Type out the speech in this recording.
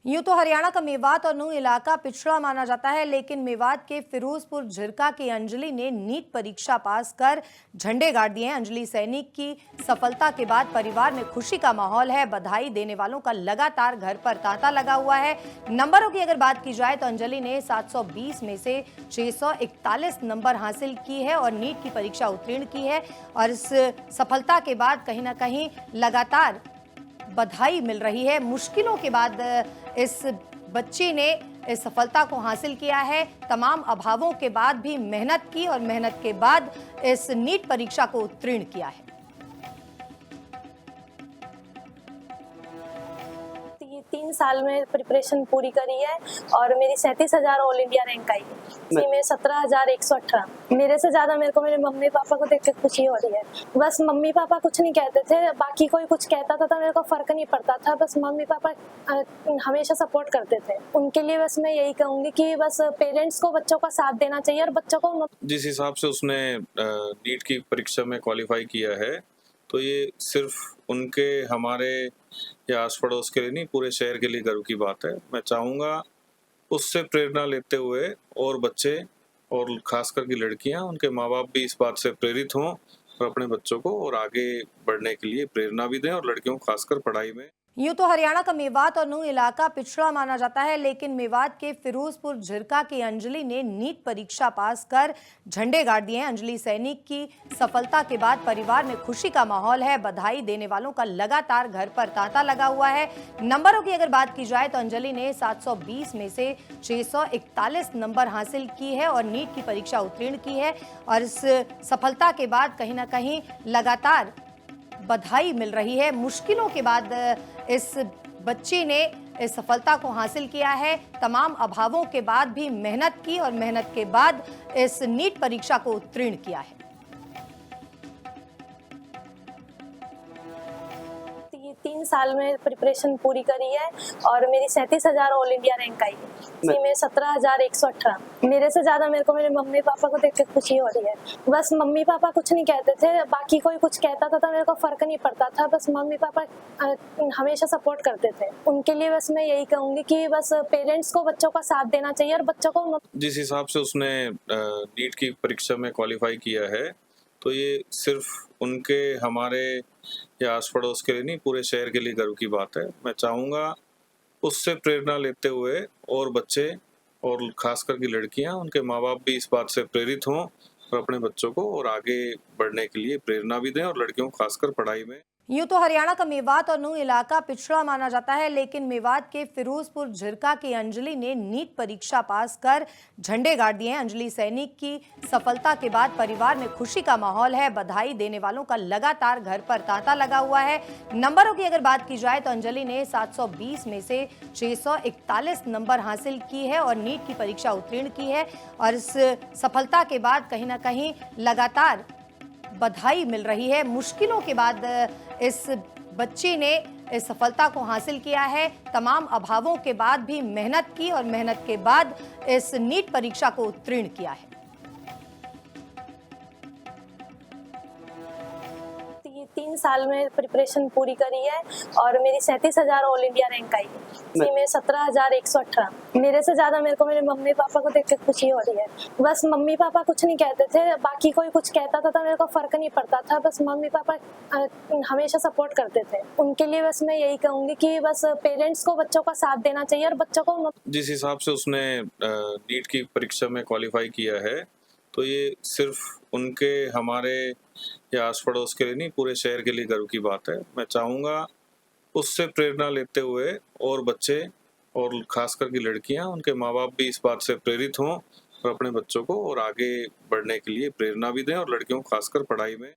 यूं तो हरियाणा का मेवात और नूंह इलाका पिछड़ा माना जाता है, लेकिन मेवात के फिरोजपुर झिरका की अंजलि ने नीट परीक्षा पास कर झंडे गाड़ दिए हैं। अंजलि सैनिक की सफलता के बाद परिवार में खुशी का माहौल है। बधाई देने वालों का लगातार घर पर तांता लगा हुआ है। नंबरों की अगर बात की जाए तो अंजलि ने 720 में से 641 नंबर हासिल की है और नीट की परीक्षा उत्तीर्ण की है। और इस सफलता के बाद कहीं ना कहीं लगातार बधाई मिल रही है। मुश्किलों के बाद इस बच्ची ने इस सफलता को हासिल किया है। तमाम अभावों के बाद भी मेहनत की और मेहनत के बाद इस नीट परीक्षा को उत्तीर्ण किया है। ये 3 साल में प्रिपरेशन पूरी करी है और मेरी 37,000 ऑल इंडिया रैंक आई है। इसी में 17,118। मेरे से ज्यादा मेरे को मेरे मम्मी पापा को देख के खुशी हो रही है। बस मम्मी पापा कुछ नहीं कहते थे, बाकी कोई कुछ कहता था तो मेरे को फर्क नहीं पड़ता था। बस मम्मी पापा हमेशा सपोर्ट करते थे। उनके लिए बस मैं यही कहूंगी कि बस पेरेंट्स को बच्चों का साथ देना चाहिए और बच्चों को जिस हिसाब से उसने नीट की परीक्षा में क्वालिफाई किया है, तो ये सिर्फ उनके हमारे या आस पड़ोस के लिए नहीं, पूरे शहर के लिए गर्व की बात है। मैं चाहूँगा उससे प्रेरणा लेते हुए और बच्चे और खास करके लड़कियां, उनके माँ बाप भी इस बात से प्रेरित हों और अपने बच्चों को और आगे बढ़ने के लिए प्रेरणा भी दें, और लड़कियों को खासकर पढ़ाई में। यूं तो हरियाणा का मेवात और नूंह इलाका पिछड़ा माना जाता है, लेकिन मेवात के फिरोजपुर झिरका की अंजलि ने नीट परीक्षा पास कर झंडे गाड़ दिए हैं। अंजलि सैनिक की सफलता के बाद परिवार में खुशी का माहौल है। बधाई देने वालों का लगातार घर पर तांता लगा हुआ है। नंबरों की अगर बात की जाए तो अंजलि ने 720 में से 641 नंबर हासिल की है और नीट की परीक्षा उत्तीर्ण की है। और इस सफलता के बाद कहीं ना कहीं लगातार बधाई मिल रही है। मुश्किलों के बाद इस बच्ची ने इस सफलता को हासिल किया है। तमाम अभावों के बाद भी मेहनत की और मेहनत के बाद इस नीट परीक्षा को उत्तीर्ण किया है। ये 3 साल में प्रिपरेशन पूरी करी है और मेरी 37,000 ऑल इंडिया रैंक आई है। इसी में 17,118। मेरे से ज्यादा मेरे को मेरे मम्मी पापा को देख के खुशी हो रही है। बस मम्मी पापा कुछ नहीं कहते थे, बाकी कोई कुछ कहता था तो मेरे को फर्क नहीं पड़ता था। बस मम्मी पापा हमेशा सपोर्ट करते थे। उनके लिए बस मैं यही कहूंगी कि बस पेरेंट्स को बच्चों का साथ देना चाहिए और बच्चों को जिस हिसाब से उसने नीट की परीक्षा में क्वालिफाई किया है, तो ये सिर्फ उनके हमारे या आस पड़ोस के लिए नहीं, पूरे शहर के लिए गर्व की बात है। मैं चाहूँगा उससे प्रेरणा लेते हुए और बच्चे और खास करके लड़कियां, उनके माँ बाप भी इस बात से प्रेरित हों और अपने बच्चों को और आगे बढ़ने के लिए प्रेरणा भी दें, और लड़कियों को खासकर पढ़ाई में। यूं तो हरियाणा का मेवात और नूंह इलाका पिछड़ा माना जाता है, लेकिन मेवात के फिरोजपुर झिरका की अंजलि ने नीट परीक्षा पास कर झंडे गाड़ दिए हैं। अंजलि सैनिक की सफलता के बाद परिवार में खुशी का माहौल है। बधाई देने वालों का लगातार घर पर तांता लगा हुआ है। नंबरों की अगर बात की जाए तो अंजलि ने 720 में से 641 नंबर हासिल की है और नीट की परीक्षा उत्तीर्ण की है। और इस सफलता के बाद कहीं ना कहीं लगातार बधाई मिल रही है। मुश्किलों के बाद इस बच्ची ने इस सफलता को हासिल किया है। तमाम अभावों के बाद भी मेहनत की और मेहनत के बाद इस नीट परीक्षा को उत्तीर्ण किया है। ये 3 साल में प्रिपरेशन पूरी करी है और मेरी 37,000 ऑल इंडिया रैंक आई है। इसी में 17,118। मेरे से ज्यादा मेरे को मेरे मम्मी पापा को देख के खुशी हो रही है। बस मम्मी पापा कुछ नहीं कहते थे, बाकी कोई कुछ कहता था तो मेरे को फर्क नहीं पड़ता था। बस मम्मी पापा हमेशा सपोर्ट करते थे। उनके लिए बस मैं यही कहूंगी कि बस पेरेंट्स को बच्चों का साथ देना चाहिए और बच्चों को जिस हिसाब से उसने नीट की परीक्षा में क्वालिफाई किया है, तो ये सिर्फ उनके हमारे या आस पड़ोस के लिए नहीं, पूरे शहर के लिए गर्व की बात है। मैं चाहूँगा उससे प्रेरणा लेते हुए और बच्चे और खास करके लड़कियां, उनके माँ बाप भी इस बात से प्रेरित हों और अपने बच्चों को और आगे बढ़ने के लिए प्रेरणा भी दें, और लड़कियों को खासकर पढ़ाई में।